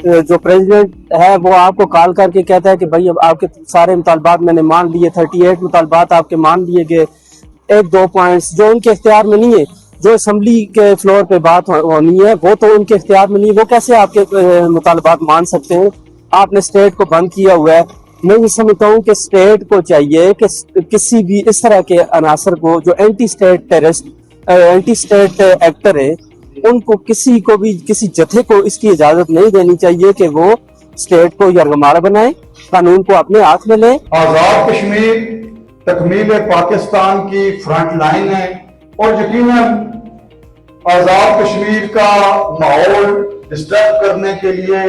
जो प्रेसिडेंट है वो आपको कॉल करके कहता है कि भाई अब आपके सारे मुतालबात मैंने मान लिए, 38 मुतालबात आपके मान लिए गए, एक दो पॉइंट्स जो उनके इख्तियार में नहीं है, जो असम्बली के फ्लोर पे बात होनी है वो तो उनके इख्तियार में नहीं, वो कैसे आपके मुतालबात मान सकते हैं? आपने स्टेट को बंद किया हुआ है। मैं ये समझता हूँ कि स्टेट को चाहिए कि किसी भी इस तरह के अनासर को जो anti state terrorist, anti state actor है, उनको किसी को भी, किसी जत्थे को इसकी इजाजत नहीं देनी चाहिए कि वो स्टेट को यरगमाल बनाए, कानून को अपने हाथ में ले। आजाद कश्मीर तकमील पाकिस्तान की फ्रंट लाइन है और यकीनन आजाद कश्मीर का माहौल डिस्टर्ब करने के लिए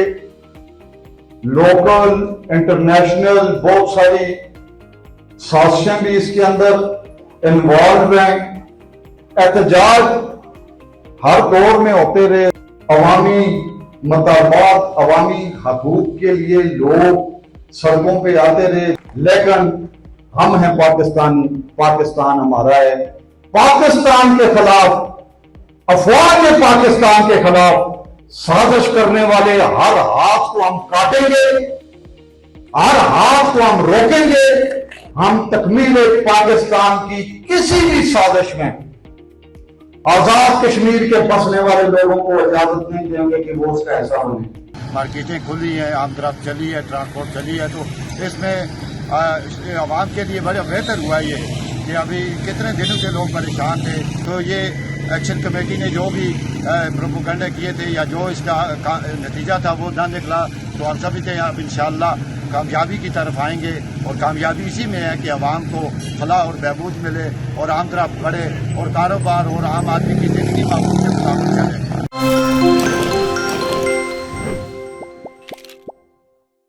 लोकल इंटरनेशनल बहुत सारी साजिशें भी इसके अंदर इन्वॉल्व हैं। एहतजाज हर दौर में होते रहे, अवामी मताबात, अवामी हकूक के लिए लोग सड़कों पे आते रहे, लेकिन हम हैं पाकिस्तानी, पाकिस्तान हमारा है। पाकिस्तान के खिलाफ, अफवाज पाकिस्तान के खिलाफ साजिश करने वाले हर हाथ को हम काटेंगे, हर हाथ को हम रोकेंगे। हम तकमील पाकिस्तान की किसी भी साजिश में आजाद कश्मीर के बसने वाले लोगों को इजाजत नहीं देंगे कि वो उसका हिस्सा बने। मार्केटें खुली हैं, आमदरफ्त चली है, ट्रांसपोर्ट चली है, तो इसमें आवाम के लिए बड़ा बेहतर हुआ ये कि अभी कितने दिनों से लोग परेशान थे। तो ये एक्शन कमेटी ने जो भी प्रोपेगेंडा किए थे या जो इसका नतीजा था वो ना निकला, तो हम सभी थे अब इंशाअल्लाह कामयाबी की तरफ आएंगे। और कामयाबी इसी में है कि आवाम को फलाह और बहबूद मिले और आमदरफ्त बढ़े और कारोबार और आम आदमी की ज़िंदगी